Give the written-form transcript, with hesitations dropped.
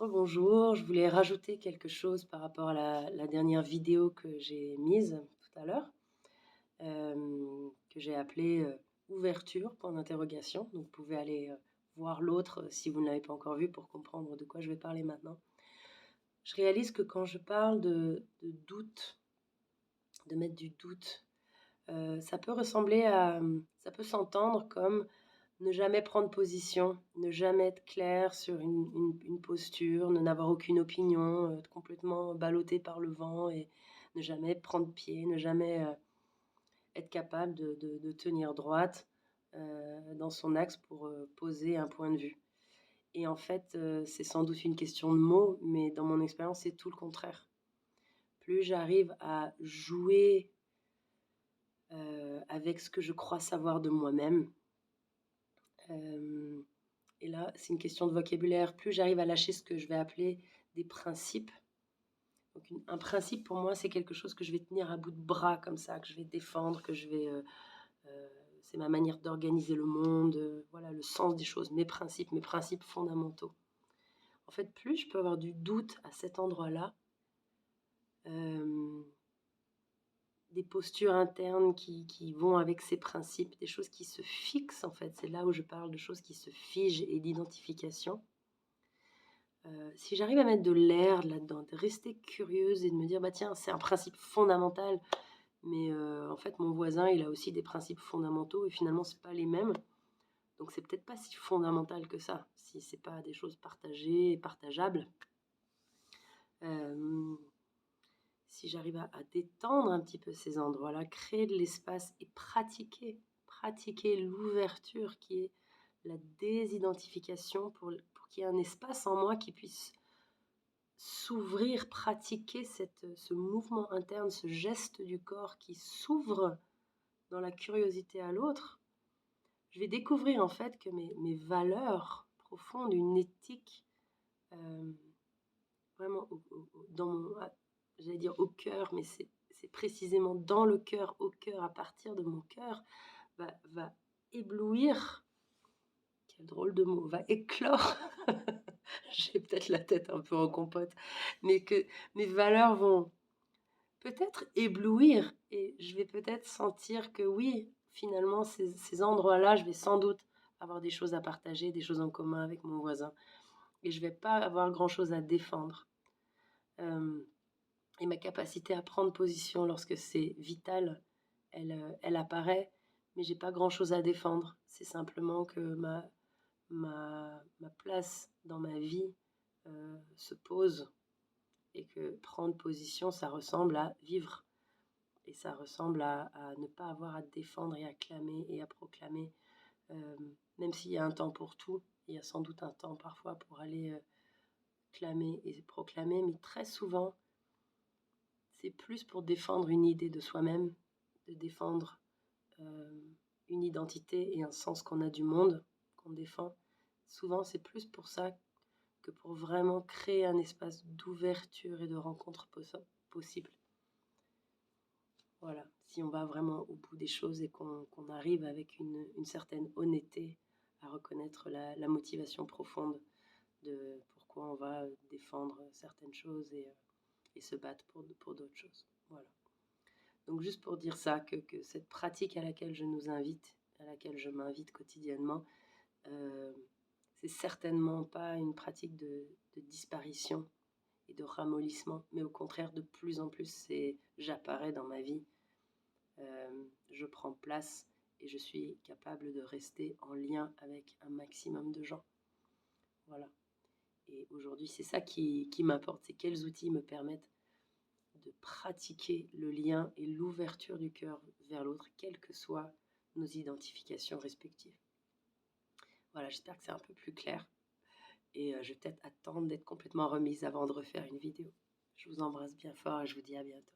Rebonjour, je voulais rajouter quelque chose par rapport à la dernière vidéo que j'ai mise tout à l'heure, que j'ai appelée ouverture, point d'interrogation. Donc vous pouvez aller voir l'autre si vous ne l'avez pas encore vu pour comprendre de quoi je vais parler maintenant. Je réalise que quand je parle de doute, de mettre du doute, ça peut ressembler ça peut s'entendre comme ne jamais prendre position, ne jamais être clair sur une posture, ne n'avoir aucune opinion, être complètement ballotté par le vent et ne jamais prendre pied, ne jamais être capable de tenir droite dans son axe pour poser un point de vue. Et en fait, c'est sans doute une question de mots, mais dans mon expérience, c'est tout le contraire. Plus j'arrive à jouer avec ce que je crois savoir de moi-même, et là, c'est une question de vocabulaire. Plus j'arrive à lâcher ce que je vais appeler des principes. Donc un principe, pour moi, c'est quelque chose que je vais tenir à bout de bras comme ça, que je vais défendre, que je vais... c'est ma manière d'organiser le monde, voilà, le sens des choses, mes principes fondamentaux. En fait, plus je peux avoir du doute à cet endroit-là, des postures internes qui vont avec ces principes, des choses qui se fixent en fait. C'est là où je parle de choses qui se figent et d'identification. Si j'arrive à mettre de l'air là-dedans, de rester curieuse et de me dire, bah tiens, c'est un principe fondamental, mais en fait, mon voisin, il a aussi des principes fondamentaux et finalement, c'est pas les mêmes. Donc, c'est peut-être pas si fondamental que ça, si c'est pas des choses partagées et partageables. Si j'arrive à détendre un petit peu ces endroits-là, créer de l'espace et pratiquer l'ouverture qui est la désidentification pour qu'il y ait un espace en moi qui puisse s'ouvrir, pratiquer ce mouvement interne, ce geste du corps qui s'ouvre dans la curiosité à l'autre, je vais découvrir en fait que mes valeurs profondes, une éthique vraiment dans mon, j'allais dire au cœur, mais c'est précisément dans le cœur, au cœur, à partir de mon cœur, va éblouir, quel drôle de mot, va éclore. J'ai peut-être la tête un peu en compote, mais que mes valeurs vont peut-être éblouir et je vais peut-être sentir que oui, finalement, ces endroits-là, je vais sans doute avoir des choses à partager, des choses en commun avec mon voisin et je vais pas avoir grand-chose à défendre. Et ma capacité à prendre position lorsque c'est vital, elle apparaît, mais j'ai pas grand-chose à défendre. C'est simplement que ma place dans ma vie se pose et que prendre position, ça ressemble à vivre et ça ressemble à ne pas avoir à défendre et à clamer et à proclamer, même s'il y a un temps pour tout, il y a sans doute un temps parfois pour aller clamer et proclamer, mais très souvent, c'est plus pour défendre une idée de soi-même, de défendre une identité et un sens qu'on a du monde, qu'on défend. Souvent, c'est plus pour ça que pour vraiment créer un espace d'ouverture et de rencontre possible. Voilà, si on va vraiment au bout des choses et qu'on arrive avec une certaine honnêteté à reconnaître la motivation profonde de pourquoi on va défendre certaines choses et se battre pour d'autres choses. Voilà. Donc juste pour dire ça, que cette pratique à laquelle je nous invite, à laquelle je m'invite quotidiennement, c'est certainement pas une pratique de disparition et de ramollissement, mais au contraire, de plus en plus, j'apparais dans ma vie, je prends place et je suis capable de rester en lien avec un maximum de gens. Voilà. Et aujourd'hui, c'est ça qui m'importe, c'est quels outils me permettent de pratiquer le lien et l'ouverture du cœur vers l'autre, quelles que soient nos identifications respectives. Voilà, j'espère que c'est un peu plus clair. Et je vais peut-être attendre d'être complètement remise avant de refaire une vidéo. Je vous embrasse bien fort et je vous dis à bientôt.